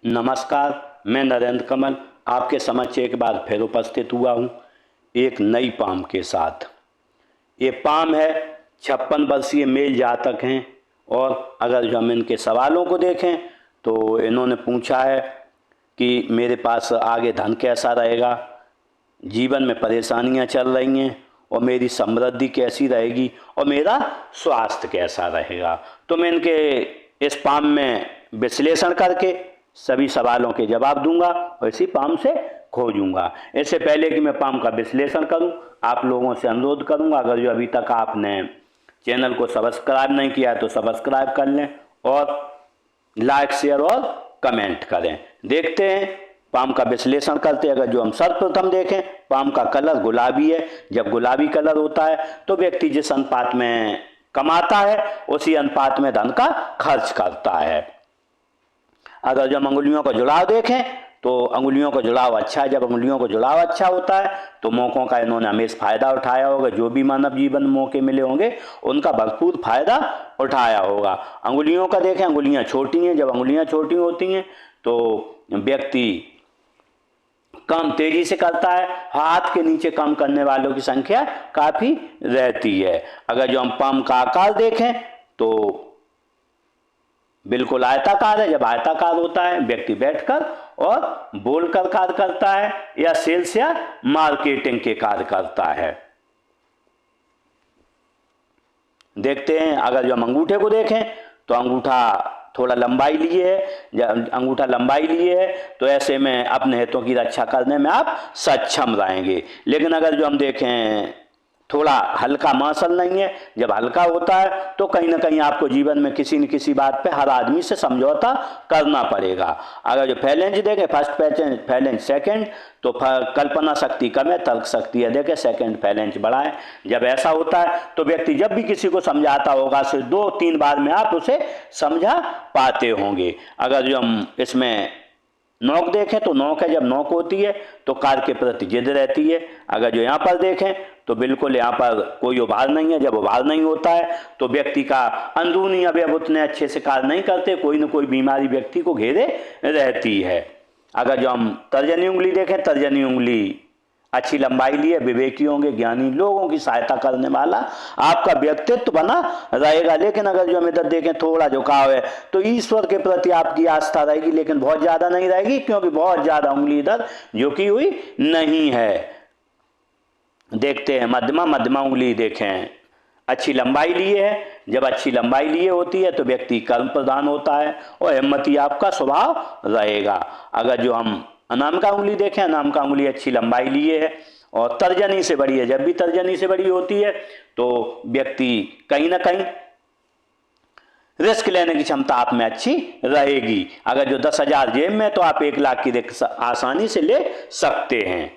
नमस्कार। मैं नरेंद्र कमल आपके समक्ष एक बार फिर उपस्थित हुआ हूँ एक नई पाम के साथ। ये पाम है 56 वर्षीय मेल जातक हैं और अगर जो हम इनके सवालों को देखें तो इन्होंने पूछा है कि मेरे पास आगे धन कैसा रहेगा, जीवन में परेशानियां चल रही हैं और मेरी समृद्धि कैसी रहेगी और मेरा स्वास्थ्य कैसा रहेगा। तो मैं इनके इस पाम में विश्लेषण करके सभी सवालों के जवाब दूंगा और इसी पाम से खोजूंगा। इससे पहले कि मैं पाम का विश्लेषण करूं, आप लोगों से अनुरोध करूंगा, अगर जो अभी तक आपने चैनल को सब्सक्राइब नहीं किया है तो सब्सक्राइब कर लें और लाइक शेयर और कमेंट करें। देखते हैं पाम का विश्लेषण करते हैं। अगर जो हम सर्वप्रथम देखें, पाम का कलर गुलाबी है। जब गुलाबी कलर होता है तो व्यक्ति जिस अनुपात में कमाता है उसी अनुपात में धन का खर्च करता है। अगर जब अंगुलियों का जुड़ाव देखें तो अंगुलियों का जुड़ाव अच्छा है। जब अंगुलियों का जुड़ाव अच्छा होता है तो मौक़ों का इन्होंने हमेशा फायदा उठाया होगा। जो भी मानव जीवन में मौके मिले होंगे उनका भरपूर फायदा उठाया होगा। अंगुलियों का देखें, अंगुलियां छोटी हैं। जब अंगुलियां छोटी होती हैं तो व्यक्ति काम तेजी से करता है। हाथ के नीचे काम करने वालों की संख्या काफ़ी रहती है। अगर जो हम पाम का आकार देखें तो बिल्कुल आयताकार है। जब आयताकार होता है व्यक्ति बैठकर और बोलकर कार्य करता है या सेल्स या मार्केटिंग के कार्य करता है। देखते हैं अगर जो हम अंगूठे को देखें तो अंगूठा थोड़ा लंबाई लिए है। जब अंगूठा लंबाई लिए है तो ऐसे में अपने हितों की रक्षा करने में आप सक्षम रहेंगे। लेकिन अगर जो हम देखें थोड़ा हल्का मांसल नहीं है। जब हल्का होता है तो कहीं ना कहीं आपको जीवन में किसी न किसी बात पे हर आदमी से समझौता करना पड़ेगा। अगर जो फैलेंज देखें, फर्स्ट फैलेंज सेकंड, तो कल्पना शक्ति कम है, तर्क शक्ति है। देखें सेकंड फैलेंज बड़ा है। जब ऐसा होता है तो व्यक्ति जब भी किसी को समझाता होगा सिर्फ 2-3 बार में आप उसे समझा पाते होंगे। अगर जो हम इसमें नोक देखें तो नोक है। जब नोक होती है तो कार्य के प्रति जिद रहती है। अगर जो यहाँ पर देखें तो बिल्कुल यहाँ पर कोई उभार नहीं है। जब उभार नहीं होता है तो व्यक्ति का अंदरूनी अवयव उतने अच्छे से कार्य नहीं करते, कोई न कोई बीमारी व्यक्ति को घेरे रहती है। अगर जो हम तर्जनी उंगली देखें, तर्जनी उंगली अच्छी लंबाई लिए, विवेकी होंगे, ज्ञानी लोगों की सहायता करने वाला आपका व्यक्तित्व बना रहेगा। लेकिन अगर जो हम इधर देखें थोड़ा झुकाव है तो ईश्वर के प्रति आपकी आस्था रहेगी, लेकिन बहुत ज़्यादा नहीं रहेगी क्योंकि बहुत ज़्यादा उंगली इधर झुकी हुई नहीं है। देखते हैं मध्यमा, मध्यमा उंगली देखें अच्छी लंबाई लिए है। जब अच्छी लंबाई लिए होती है तो व्यक्ति कर्म प्रधान होता है और हिम्मती आपका स्वभाव रहेगा। अगर जो हम अनामिका उंगली देखें, अनामिका उंगली अच्छी लंबाई लिए है और तर्जनी से बड़ी है। जब भी तर्जनी से बड़ी होती है तो व्यक्ति कहीं ना कहीं रिस्क लेने की क्षमता आप में अच्छी रहेगी। अगर जो 10,000 जेब में तो आप 1 लाख की रिस्क आसानी से ले सकते हैं।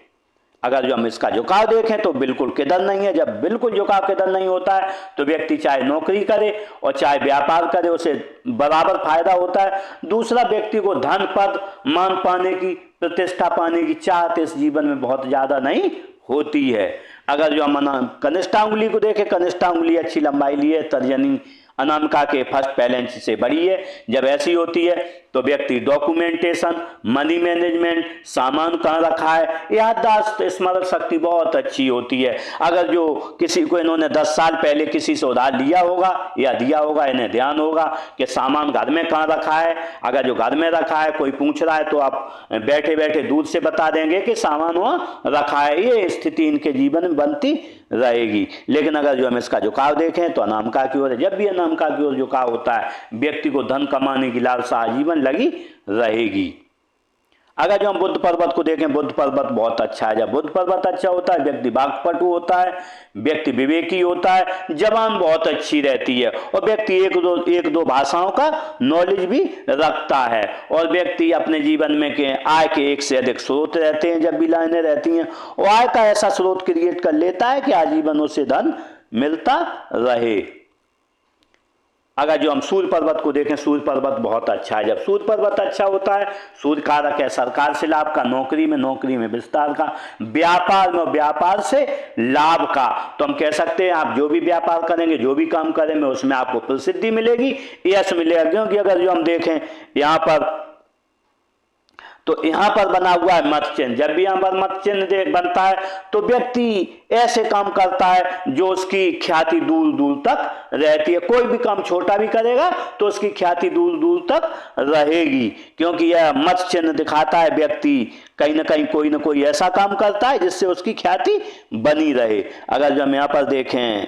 अगर जो हम इसका झुकाव देखें तो बिल्कुल किधर नहीं है। जब बिल्कुल झुकाव किधर नहीं होता है तो व्यक्ति चाहे नौकरी करे और चाहे व्यापार करे उसे बराबर फायदा होता है। दूसरा, व्यक्ति को धन पद मान पाने की, प्रतिष्ठा पाने की चाहत इस जीवन में बहुत ज़्यादा नहीं होती है। अगर जो हम कनिष्ठा उंगली को देखें, कनिष्ठा उंगली अच्छी लंबाई लिए, तर्जनी अनामिका के फर्स्ट फैलेंज से बड़ी है। जब ऐसी होती है तो व्यक्ति डॉक्यूमेंटेशन, मनी मैनेजमेंट, सामान कहाँ रखा है, याददाश्त, स्मरण शक्ति बहुत अच्छी होती है। अगर जो किसी को इन्होंने 10 साल पहले किसी से उधार लिया होगा या दिया होगा, इन्हें ध्यान होगा कि सामान घर में कहाँ रखा है। अगर जो घर में रखा है कोई पूछ रहा है तो आप बैठे बैठे दूध से बता देंगे कि सामान वहाँ रखा है। ये स्थिति इनके जीवन में बनती रहेगी। लेकिन अगर जो हम इसका झुकाव देखें तो अनामिका की ओर है। जब भी अनामिका की ओर झुकाव होता है व्यक्ति को धन कमाने की लालसा आजीवन लगी रहेगी। अगर जो हम बुद्ध पर्वत को देखें, बुद्ध पर्वत बहुत अच्छा है। जब बुद्ध पर्वत अच्छा होता है व्यक्ति वाक्पटु होता है, व्यक्ति विवेकी होता है, जबान बहुत अच्छी रहती है और व्यक्ति एक दो भाषाओं का नॉलेज भी रखता है और व्यक्ति अपने जीवन में के आय के एक से अधिक स्रोत रहते हैं। जब भी लाइनें रहती हैं और आय का ऐसा स्रोत क्रिएट कर लेता है कि आजीवन उसे धन मिलता रहे। अगर जो हम सूर्य पर्वत को देखें, सूर्य पर्वत बहुत अच्छा है। जब सूर्य पर्वत अच्छा होता है, सूर्य कारक है सरकार से लाभ का, नौकरी में विस्तार का, व्यापार से लाभ का। तो हम कह सकते हैं आप जो भी व्यापार करेंगे, जो भी काम करेंगे उसमें आपको प्रसिद्धि मिलेगी, यश मिलेगा। क्योंकि अगर जो हम देखें यहाँ पर तो यहाँ पर बना हुआ है मत चिन्ह। जब भी यहाँ पर मत चिन्ह बनता है तो व्यक्ति ऐसे काम करता है जो उसकी ख्याति दूर दूर तक रहती है। कोई भी काम छोटा भी करेगा तो उसकी ख्याति दूर दूर तक रहेगी, क्योंकि यह मत चिन्ह दिखाता है व्यक्ति कहीं ना कहीं कोई ना कोई ऐसा काम करता है जिससे उसकी ख्याति बनी रहे। अगर जो हम यहाँ पर देखें,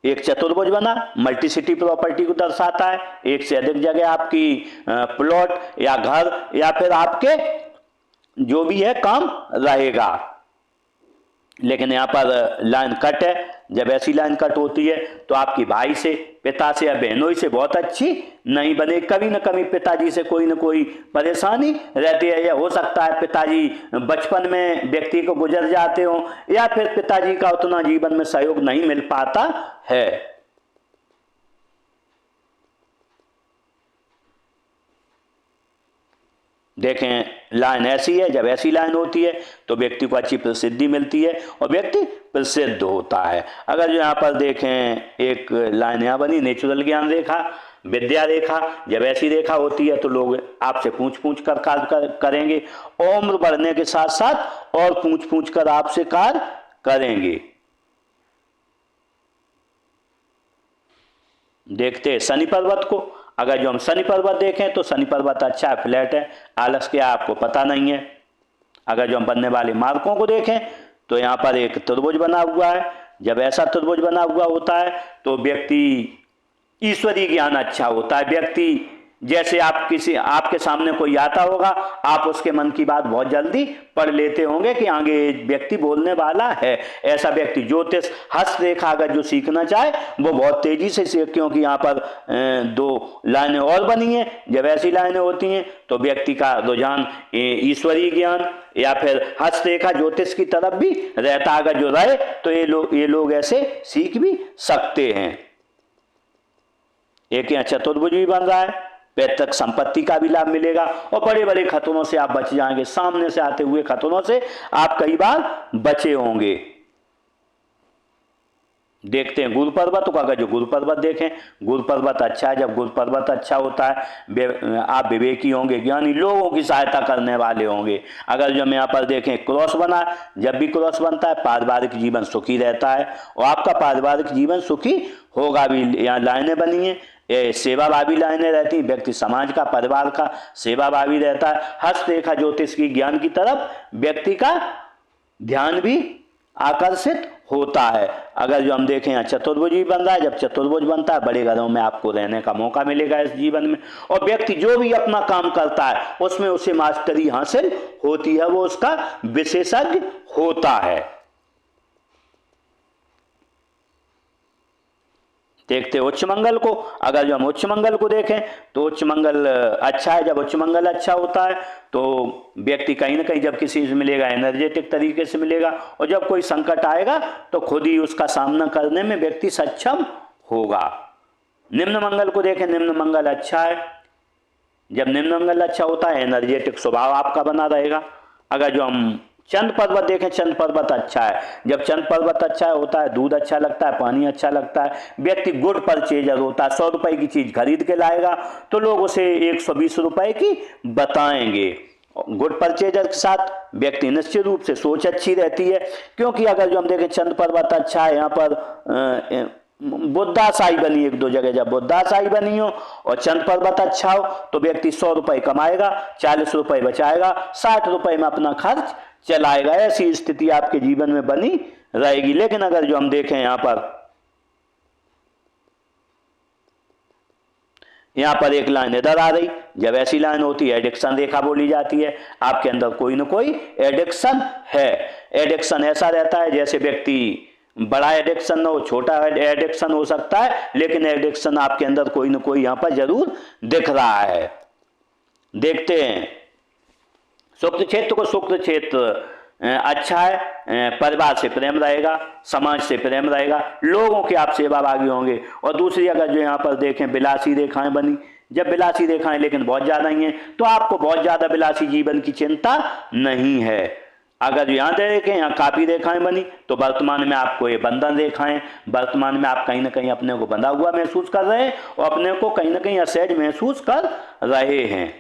एक चतुर्भुज बना, मल्टीसिटी प्रॉपर्टी को दर्शाता है। एक से अधिक जगह आपकी प्लॉट या घर या फिर आपके जो भी है काम रहेगा। लेकिन यहाँ पर लाइन कट है। जब ऐसी लाइन कट होती है तो आपकी भाई से, पिता से या बहनों से बहुत अच्छी नहीं बने। कभी न कभी पिताजी से कोई न कोई परेशानी रहती है। या हो सकता है पिताजी बचपन में व्यक्ति को गुजर जाते हो, या फिर पिताजी का उतना जीवन में सहयोग नहीं मिल पाता है। देखें, लाइन ऐसी है। जब ऐसी लाइन होती है तो व्यक्ति को अच्छी प्रसिद्धि मिलती है और व्यक्ति प्रसिद्ध होता है। अगर जो यहाँ पर देखें, एक लाइन यहाँ बनी, नेचुरल ज्ञान रेखा, विद्या रेखा। जब ऐसी रेखा होती है तो लोग आपसे पूछ पूछ कर कार्य करेंगे। उम्र बढ़ने के साथ साथ और पूछ पूछ कर आपसे कार्य करेंगे। देखते हैं शनि पर्वत को। अगर जो हम शनि पर्वत देखें तो शनि पर्वत अच्छा है, फ्लैट है, आलस क्या आपको पता नहीं है। अगर जो हम बनने वाले मार्कों को देखें तो यहाँ पर एक त्रिभुज बना हुआ है। जब ऐसा त्रिभुज बना हुआ होता है तो व्यक्ति ईश्वरीय ज्ञान अच्छा होता है। व्यक्ति जैसे आपके सामने कोई आता होगा, आप उसके मन की बात बहुत जल्दी पढ़ लेते होंगे कि आगे व्यक्ति बोलने वाला है। ऐसा व्यक्ति ज्योतिष, हस्तरेखा अगर जो सीखना चाहे वो बहुत तेजी से सीख, क्योंकि यहाँ पर दो लाइनें और बनी हैं। जब ऐसी लाइनें होती हैं तो व्यक्ति का रुझान ईश्वरीय ज्ञान या फिर हस्तरेखा ज्योतिष की तरफ भी रहता। अगर जो रहे तो ये लोग ऐसे सीख भी सकते हैं। एक यहाँ चतुर्भुज भी बन रहा है, पैतृक संपत्ति का भी लाभ मिलेगा और बड़े बड़े खतरों से आप बच जाएंगे। सामने से आते हुए खतरों से आप कई बार बचे होंगे। देखते हैं गुरु पर्वत को। अगर जो गुरु पर्वत देखें, गुरु पर्वत अच्छा है। जब गुरु पर्वत अच्छा होता है आप विवेकी होंगे, ज्ञानी, लोगों की सहायता करने वाले होंगे। अगर जो हम यहाँ पर देखें क्रॉस बना, जब भी क्रॉस बनता है पारिवारिक जीवन सुखी रहता है और आपका पारिवारिक जीवन सुखी होगा भी। यहाँ लाइनें बनी हैं, सेवाभावी लाइनें रहती हैं। व्यक्ति समाज का, परिवार का सेवाभावी रहता है। हस्तरेखा ज्योतिष की ज्ञान की तरफ व्यक्ति का ध्यान भी आकर्षित होता है। अगर जो हम देखें यहाँ चतुर्भुज भी बन रहा है। जब चतुर्भुज बनता है बड़े घरों में आपको रहने का मौका मिलेगा इस जीवन में, और व्यक्ति जो भी अपना काम करता है उसमें उसे मास्टरी हासिल होती है, वो उसका विशेषज्ञ होता है। देखते उच्च मंगल को। अगर जो हम उच्च मंगल को देखें तो उच्च मंगल अच्छा है। जब उच्च मंगल अच्छा होता है तो व्यक्ति कहीं ना कहीं जब किसी से मिलेगा एनर्जेटिक तरीके से मिलेगा, और जब कोई संकट आएगा तो खुद ही उसका सामना करने में व्यक्ति सक्षम होगा। निम्न मंगल को देखें, निम्न मंगल अच्छा है। जब निम्न मंगल अच्छा होता है एनर्जेटिक स्वभाव आपका बना रहेगा। अगर जो हम चंद्र पर्वत देखें, चंद्र पर्वत अच्छा है। जब चंद्र पर्वत अच्छा होता है दूध अच्छा लगता है, पानी अच्छा लगता है। व्यक्ति गुड परचेजर होता है। 100 रुपए की चीज खरीद के लाएगा तो लोग उसे 120 रुपए की बताएंगे। गुड परचेजर के साथ व्यक्ति निश्चित रूप से सोच अच्छी रहती है, क्योंकि अगर जो हम देखें चंद्र पर्वत अच्छा है, यहाँ पर बुद्धाशाही बनी एक दो जगह। जब बुद्धाशाही बनी हो और चंद्र पर्वत अच्छा हो तो व्यक्ति 100 रुपए कमाएगा, 40 रुपए बचाएगा, 60 रुपए में अपना खर्च चलाएगा। ऐसी स्थिति आपके जीवन में बनी रहेगी। लेकिन अगर जो हम देखें यहाँ पर एक लाइन इधर आ रही, जब ऐसी लाइन होती है एडिक्शन रेखा बोली जाती है। आपके अंदर कोई ना कोई एडिक्शन है। एडिक्शन ऐसा रहता है जैसे व्यक्ति बड़ा एडिक्शन ना हो, छोटा एडिक्शन हो सकता है, लेकिन एडिक्शन आपके अंदर कोई ना कोई यहाँ पर जरूर दिख रहा है। देखते हैं शुक्र क्षेत्र को। शुक्र क्षेत्र अच्छा है। परिवार से प्रेम रहेगा, समाज से प्रेम रहेगा, लोगों के आप सेवाभागी होंगे। और दूसरी अगर जो यहाँ पर देखें विलासी रेखाएं बनी, जब विलासी रेखाएं लेकिन बहुत ज्यादा ही हैं तो आपको बहुत ज्यादा विलासी जीवन की चिंता नहीं है। अगर यहाँ देखें यहाँ काफी रेखाएं बनी तो वर्तमान में आपको ये बंधन रेखाएं, वर्तमान में आप कहीं ना कहीं अपने को बंधा हुआ महसूस कर रहे हैं और अपने को कहीं ना कहीं असहज महसूस कर रहे हैं।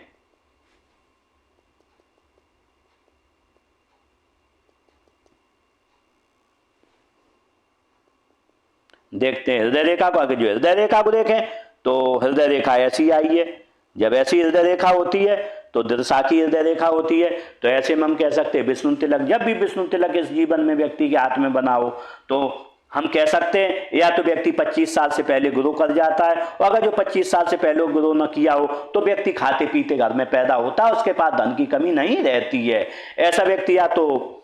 देखते हैं हृदय रेखा को। अगर जो हृदय रेखा को देखें तो हृदय रेखा ऐसी आई है। जब ऐसी हृदय रेखा होती है तो दृशा की हृदय रेखा होती है। तो ऐसे में हम कह सकते हैं विष्णु तिलक, जब भी विष्णु तिलक इस जीवन में व्यक्ति के हाथ में बना हो तो हम कह सकते हैं या तो व्यक्ति 25 साल से पहले गुरु कर जाता है, और अगर जो 25 साल से पहले गुरु न किया हो तो व्यक्ति खाते पीते घर में पैदा होता है, उसके पास धन की कमी नहीं रहती है। ऐसा व्यक्ति या तो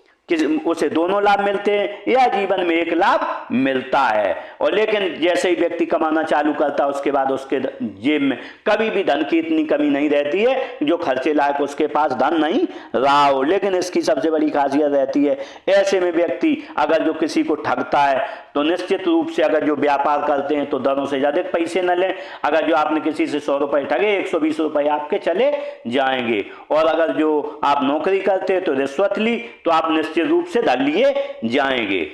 उसे दोनों लाभ मिलते हैं या जीवन में एक लाभ मिलता है। और लेकिन जैसे ही व्यक्ति कमाना चालू करता है उसके बाद उसके जेब में कभी भी धन की इतनी कमी नहीं रहती है जो खर्चे लायक उसके पास धन नहीं रहा हो। लेकिन इसकी सबसे बड़ी खासियत रहती है, ऐसे में व्यक्ति अगर जो किसी को ठगता है तो निश्चित रूप से अगर जो व्यापार करते हैं तो दरों से ज्यादा पैसे न लें। अगर जो आपने किसी से 100 रुपए ठगे, 120 रुपए आपके चले जाएंगे। और अगर जो आप नौकरी करते हैं तो रिश्वत ली तो आप निश्चित रूप से धन लिए जाएंगे।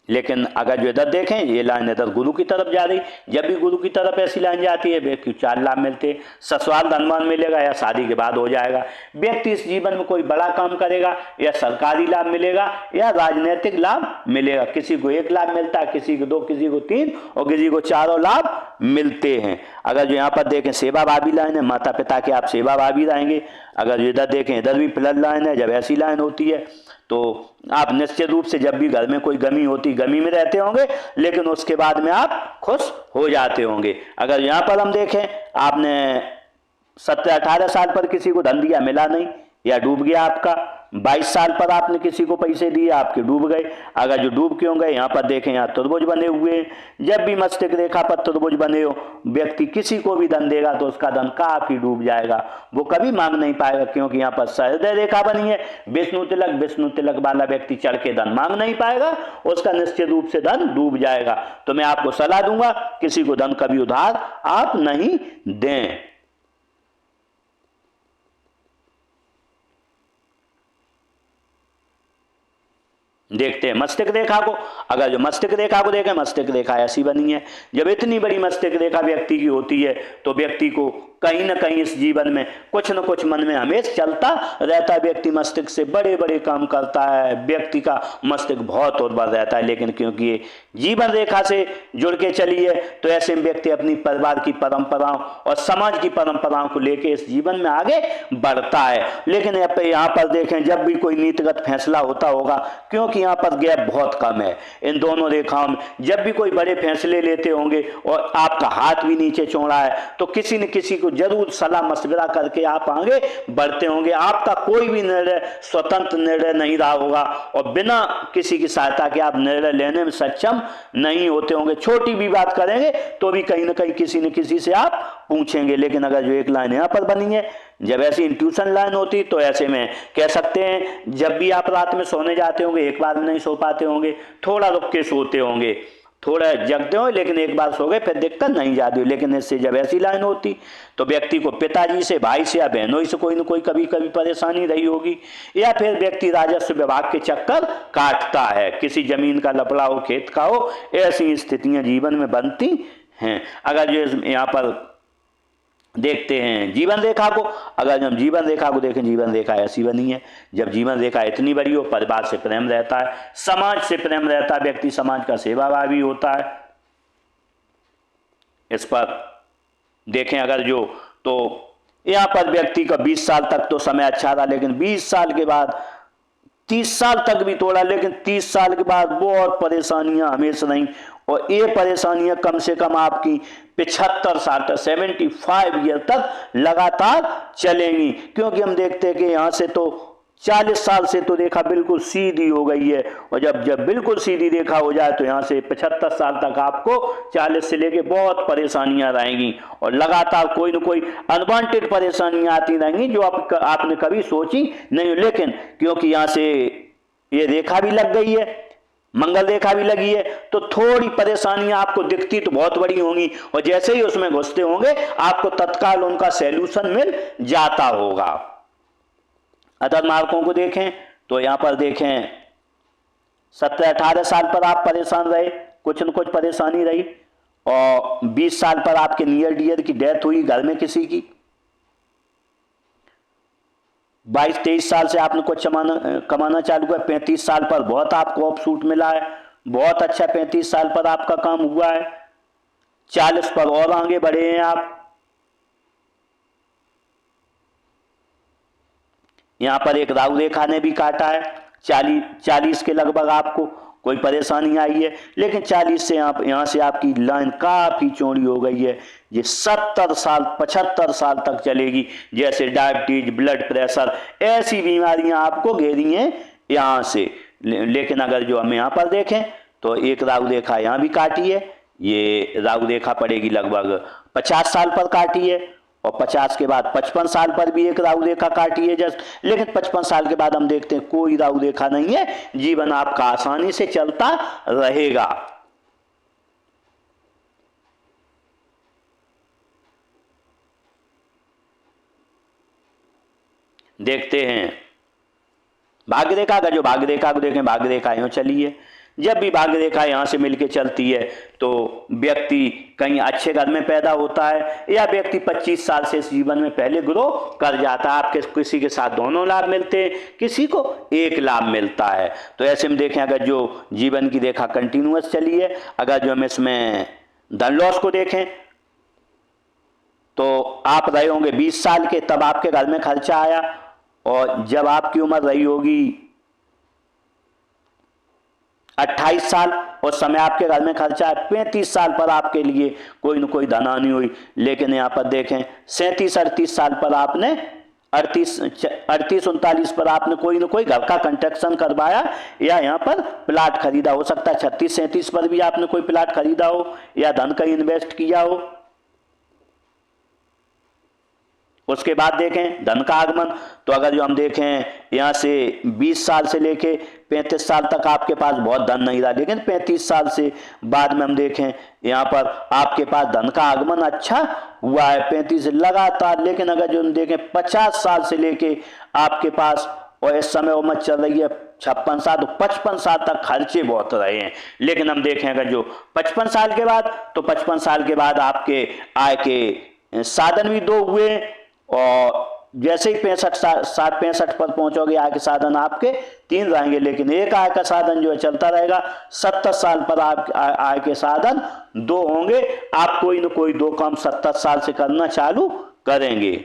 लेकिन अगर जो इधर देखें ये लाइन इधर गुरु की तरफ जा रही, जब भी गुरु की तरफ ऐसी लाइन जाती है व्यक्ति 4 लाभ मिलते हैं। ससुराल धनवान मिलेगा या शादी के बाद हो जाएगा। व्यक्ति इस जीवन में कोई बड़ा काम करेगा या सरकारी लाभ मिलेगा या राजनीतिक लाभ मिलेगा। किसी को 1 लाभ मिलता है, किसी को 2, किसी को 3 और किसी को 4 लाभ मिलते हैं। अगर जो यहाँ पर देखें सेवा भावी लाइन है, माता पिता के आप सेवा भावी रहेंगे। अगर जो इधर देखें इधर भी प्लस लाइन है, जब ऐसी लाइन होती है तो आप निश्चित रूप से जब भी घर में कोई गमी होती गमी में रहते होंगे, लेकिन उसके बाद में आप खुश हो जाते होंगे। अगर यहाँ पर हम देखें आपने 17-18 साल पर किसी को धन दिया, मिला नहीं या डूब गया आपका। 22 साल पर आपने किसी को पैसे दिए, आपके डूब गए। अगर जो डूब क्यों गए, यहाँ पर देखें यहाँ त्रिभुज बने हुए हैं। जब भी मस्तिष्क रेखा पर त्रिभुज बने हो, व्यक्ति किसी को भी धन देगा तो उसका धन काफी डूब जाएगा, वो कभी मांग नहीं पाएगा। क्योंकि यहाँ पर सहृदय रेखा बनी है, विष्णु तिलक वाला व्यक्ति चढ़ के धन मांग नहीं पाएगा, उसका निश्चित रूप से धन डूब जाएगा। तो मैं आपको सलाह दूंगा किसी को धन कभी उधार आप नहीं दें। देखते हैं मस्तिष्क रेखा को। अगर जो मस्तिष्क रेखा को देखें, मस्तिष्क रेखा ऐसी बनी है। जब इतनी बड़ी मस्तिष्क रेखा व्यक्ति की होती है तो व्यक्ति को कहीं ना कहीं इस जीवन में कुछ न कुछ मन में हमेशा चलता रहता है। व्यक्ति मस्तिष्क से बड़े बड़े काम करता है, व्यक्ति का मस्तिष्क बहुत उर्वर रहता है। लेकिन क्योंकि ये जीवन रेखा से जुड़ के चली है तो ऐसे में व्यक्ति अपनी परिवार की परंपराओं और समाज की परंपराओं को लेकर इस जीवन में आगे बढ़ता है। लेकिन यहाँ पर देखें जब भी कोई नीतिगत फैसला होता होगा, क्योंकि यहाँ पर गैप बहुत कम है इन दोनों रेखाओं में, जब भी कोई बड़े फैसले लेते होंगे और आपका हाथ भी नीचे चौड़ा है तो किसी न किसी को जरूर सलाह मशवरा करके आप आगे बढ़ते होंगे। आपका कोई भी निर्णय स्वतंत्र निर्णय नहीं रहा होगा और बिना किसी की सहायता के आप निर्णय लेने में सक्षम नहीं होते होंगे। छोटी भी बात करेंगे तो भी कहीं ना कहीं किसी न किसी से आप पूछेंगे। लेकिन अगर जो एक लाइन यहाँ पर बनी है, जब ऐसी इंट्यूशन लाइन होती तो ऐसे में कह सकते हैं जब भी आप रात में सोने जाते होंगे एक बार में नहीं सो पाते होंगे, थोड़ा रुक के सोते होंगे, थोड़ा जगते हो लेकिन एक बार सो गए फिर दिक्कत नहीं जाती। लेकिन इससे जब ऐसी लाइन होती तो व्यक्ति को पिताजी से, भाई से या बहनों से कोई न कोई कभी कभी परेशानी रही होगी, या फिर व्यक्ति राजस्व विभाग के चक्कर काटता है, किसी जमीन का लफड़ा हो, खेत का हो, ऐसी स्थितियां जीवन में बनती हैं। अगर जो यहाँ पर देखते हैं जीवन रेखा को, अगर हम जीवन रेखा को देखें, जीवन रेखा ऐसी बनी है। जब जीवन रेखा इतनी बड़ी हो, परिवार से प्रेम रहता है, समाज से प्रेम रहता है, व्यक्ति समाज का सेवाभावी होता है। इस पर देखें अगर जो तो यहाँ पर व्यक्ति का 20 साल तक तो समय अच्छा था, लेकिन 20 साल के बाद 30 साल तक भी तोड़ा, लेकिन 30 साल के बाद बहुत परेशानियां हमेशा रहीं। और ये परेशानियां कम से कम आपकी 75 साल तक 75 ईयर तक लगातार चलेंगी। क्योंकि हम देखते हैं कि यहाँ से तो 40 साल से तो रेखा बिल्कुल सीधी हो गई है, और जब बिल्कुल सीधी रेखा हो जाए तो यहाँ से 75 साल तक आपको 40 से लेके बहुत परेशानियां रहेंगी और लगातार कोई न कोई अनवांटेड परेशानियां आती रहेंगी जो आपने कभी सोची नहीं। लेकिन क्योंकि यहाँ से ये रेखा भी लग गई है, मंगल रेखा भी लगी है, तो थोड़ी परेशानियां आपको दिखती तो बहुत बड़ी होंगी, और जैसे ही उसमें घुसते होंगे आपको तत्काल उनका सैल्यूशन मिल जाता होगा। अदर मार्कों को देखें तो यहां पर देखें 17-18 साल पर आप परेशान रहे, कुछ न कुछ परेशानी रही, और 20 साल पर आपके नियर डियर की डेथ हुई घर में किसी की। 22-23 साल से आपने कुछ कमाना चालू किया, 35 साल पर बहुत आपको ऑफ मिला है, बहुत अच्छा 35 साल पर आपका काम हुआ है, 40 पर और आगे बढ़े हैं आप। यहां पर एक राहु रेखा ने भी काटा है, 40 के लगभग आपको कोई परेशानी आई है, लेकिन 40 से यहां से आपकी लाइन काफी चौड़ी हो गई है। ये 70 साल 75 साल तक चलेगी, जैसे डायबिटीज, ब्लड प्रेशर, ऐसी बीमारियां आपको घेरी हैं यहां से। लेकिन अगर जो हम यहाँ पर देखें तो एक राहु रेखा यहाँ भी काटी है, ये राहु रेखा पड़ेगी लगभग 50 साल पर काटी है, और 50 के बाद 55 साल पर भी एक राहु रेखा काटी है जस्ट। लेकिन 55 साल के बाद हम देखते हैं कोई राहु रेखा नहीं है, जीवन आपका आसानी से चलता रहेगा। देखते हैं भाग्य रेखा का, जो भाग्य रेखा को देखें, भाग्य रेखा यूं चली है। जब भी भाग्य रेखा यहाँ से मिलके चलती है तो व्यक्ति कहीं अच्छे घर में पैदा होता है, या व्यक्ति 25 साल से इस जीवन में पहले ग्रो कर जाता है। आपके किसी के साथ दोनों लाभ मिलते हैं, किसी को एक लाभ मिलता है। तो ऐसे में देखें, अगर जो जीवन की रेखा कंटिन्यूअस चली है, अगर जो हम इसमें धन लॉस को देखें तो आप रहे होंगे 20 साल के, तब आपके घर में खर्चा आया, और जब आपकी उम्र रही होगी 28 साल, उस समय आपके घर में खर्चा है 35 साल पर आपके लिए कोई न कोई धन आनी हुई। लेकिन यहाँ पर देखें 37-38 साल पर आपने 38-39 पर आपने कोई न कोई घर का कंस्ट्रक्शन करवाया, या यहाँ पर प्लाट खरीदा। हो सकता है 36-37 पर भी आपने कोई प्लाट खरीदा हो, या धन कहीं इन्वेस्ट किया हो। उसके बाद देखें धन का आगमन, तो अगर जो हम देखें यहाँ से 20 साल से लेके 35 साल तक आपके पास बहुत धन नहीं रहा, लेकिन 35 साल से बाद में हम देखें यहाँ पर आपके पास धन का आगमन अच्छा हुआ है, 35 लगातार। लेकिन अगर जो हम देखें 50 साल से लेके आपके पास, और इस समय उम्र चल रही है 56 साल, तो 55 साल तक खर्चे बहुत रहे हैं। लेकिन हम देखें अगर जो 55 साल के बाद, तो 55 साल के बाद आपके आय के साधन भी 2 हुए, और जैसे ही 65 पर पहुंचोगे आय के साधन आपके 3 रहेंगे, लेकिन एक आय का साधन जो है चलता रहेगा। 70 साल पर आप आय के साधन 2 होंगे। आप कोई न कोई 2 काम 70 साल से करना चालू करेंगे।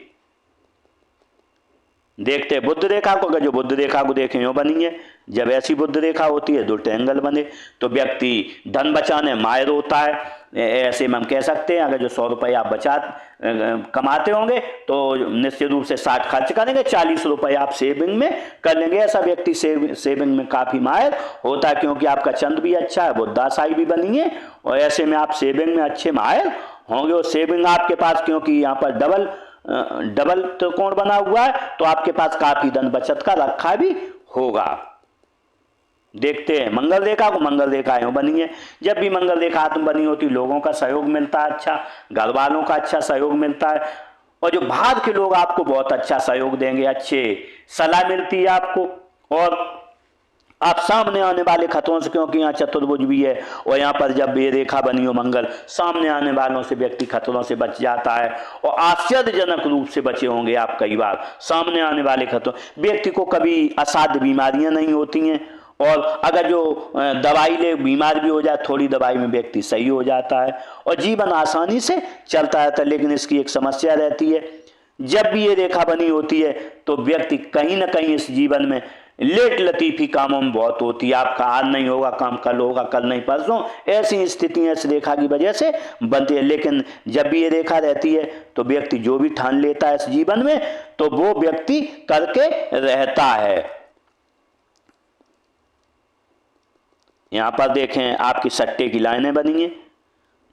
देखते हैं बुध रेखा को, अगर जो बुध रेखा को देखें यूं बनी है। जब ऐसी बुध रेखा होती है, 2 ट्रायंगल बने, तो व्यक्ति धन बचाने माहिर होता है। ऐसे में हम कह सकते हैं, अगर जो 100 रुपये आप कमाते होंगे तो निश्चित रूप से 60 खर्च करेंगे, 40 रुपये आप सेविंग में कर लेंगे। ऐसा व्यक्ति सेविंग में काफ़ी माहिर होता है, क्योंकि आपका चंद्र भी अच्छा है, बुधाशाई भी बनी है, और ऐसे में आप सेविंग में अच्छे माहिर होंगे। और सेविंग आपके पास, क्योंकि यहाँ पर डबल त्रिकोण बना हुआ है, तो आपके पास काफ़ी धन बचत का रखा भी होगा। देखते हैं मंगल रेखा को, मंगल रेखा यूं बनी है। जब भी मंगल रेखा आत्म बनी होती, लोगों का सहयोग मिलता है, अच्छा घर वालों का अच्छा सहयोग मिलता है, और जो बाहर के लोग आपको बहुत अच्छा सहयोग देंगे, अच्छे सलाह मिलती है आपको। और आप सामने आने वाले खतरों से, क्योंकि यहाँ चतुर्भुज भी है, और यहाँ पर जब ये रेखा बनी हो मंगल, सामने आने वालों से व्यक्ति खतरों से बच जाता है, और आश्चर्यजनक रूप से बचे होंगे आप। कई बार सामने आने वाले खतरों, व्यक्ति को कभी असाध्य बीमारियां नहीं होती हैं, और अगर जो दवाई ले बीमार भी हो जाए, थोड़ी दवाई में व्यक्ति सही हो जाता है, और जीवन आसानी से चलता रहता है। लेकिन इसकी एक समस्या रहती है, जब भी ये रेखा बनी होती है तो व्यक्ति कहीं ना कहीं इस जीवन में लेट लतीफी कामों में बहुत होती है। आपका आज नहीं होगा काम, कल होगा, कल नहीं परसों, ऐसी स्थितियां इस रेखा की वजह से बनती है। लेकिन जब भी ये रेखा रहती है तो व्यक्ति जो भी ठान लेता है इस जीवन में, तो वो व्यक्ति करके रहता है। यहाँ पर देखें आपकी सट्टे की लाइनें बनी हैं,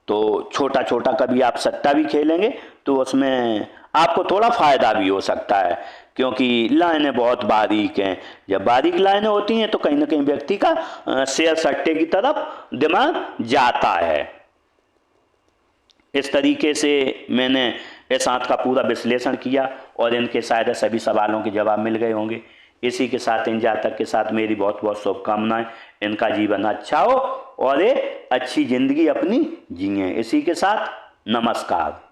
तो छोटा छोटा कभी आप सट्टा भी खेलेंगे तो उसमें आपको थोड़ा फायदा भी हो सकता है, क्योंकि लाइनें बहुत बारीक हैं। जब बारीक लाइनें होती हैं तो कहीं ना कहीं व्यक्ति का शेयर सट्टे की तरफ दिमाग जाता है। इस तरीके से मैंने इस हाथ का पूरा विश्लेषण किया, और इनके शायद सभी सवालों के जवाब मिल गए होंगे। इसी के साथ इन जातक के साथ मेरी बहुत बहुत शुभकामनाएं। इनका जीवन अच्छा हो और एक अच्छी जिंदगी अपनी जिए। इसी के साथ नमस्कार।